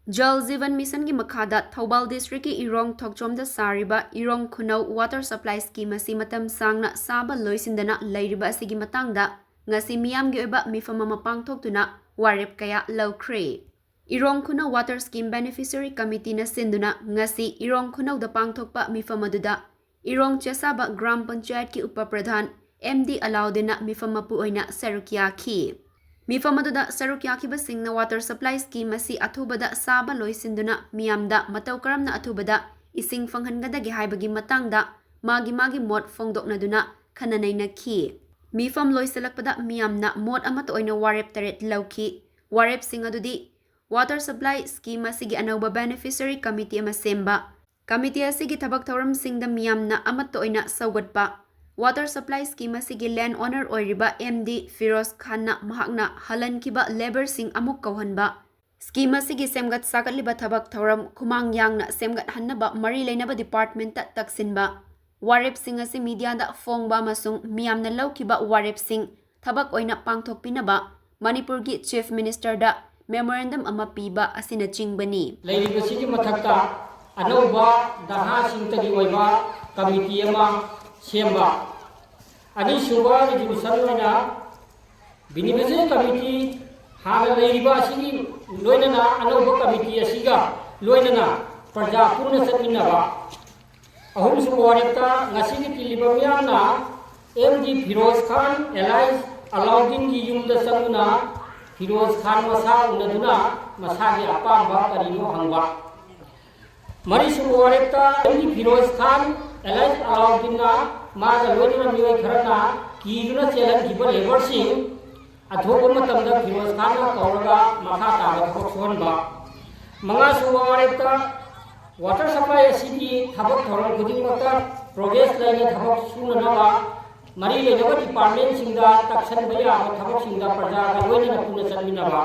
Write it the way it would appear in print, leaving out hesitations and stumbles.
Jal Jeevan mission gi makhada Thoubal district ki Irong Thokchom da sariba Irong Khunou water supply scheme asi matam sangna saba loisindana leiriba asigi matangda ngasi miyam gi oiba mifam ama pangthoktuna warep kaya lawkhre. Irong Khunou water scheme beneficiary committee na sinduna ngasi Irong Khunou da pangthokpa mifam aduda Irong Chesaba Gram Panchayat ki upapradhan MD Alaudina mifam mapu oina sarukya ki. Mifam aduda sarukya ki basingna water supply scheme asi athubada saba loisinduna miyamda matau karamna athubada ising fanghangadagi haibagi matangda magi mot fongdoknaduna khananaina ki. Mifam loisalakpada miyamna mot amato oina warep taret lawki. Warep sing adudi water supply scheme asigi anauba beneficiary committee ama semba. Committee asigi thabak thauram singda miyamna amato oina sawgatpa. Water supply scheme asigi land owner oiriba MD Firoz Khanna mahakna halankiba labor sing amuk kauhanba. Scheme asigi semgat sakatliba thabak thauram khumang yangna semgat hannaba mari leinaba department ta taksinba. Warep sing asi media da fongba masung miyamna lawkiba warep sing thabak oina pangthokpinaba Manipur gi Chief Minister da memorandum ama piba asina chingbani. Leiriba sigi mathakta anauba daha singtagi oiba committee ama semba ani suba resolution oina beneficiary committee hana leiriba sigi loinana anauba committee asiga loinana praja purna satminaba ahum suba warepta ngasigi tiliba miyamna MD Firoz Khan Allies Alauddin gi yumda sanguna Firoz Khan masa unaduna masagi apamba karino hangba mari suba warepta MD Firoz Khan Allies Alauddin na maga loinana mioi kharana kiduna chelan giba labor sing athoba matamda Firoz Khan na kauraga makha taga thok sonba manga suba warepta water supply asigi thabak thoron khudingmata progress laina thabak sunanaba mari lenaba department singda taksan baya thabak singda praja ga loinana puna chatminaba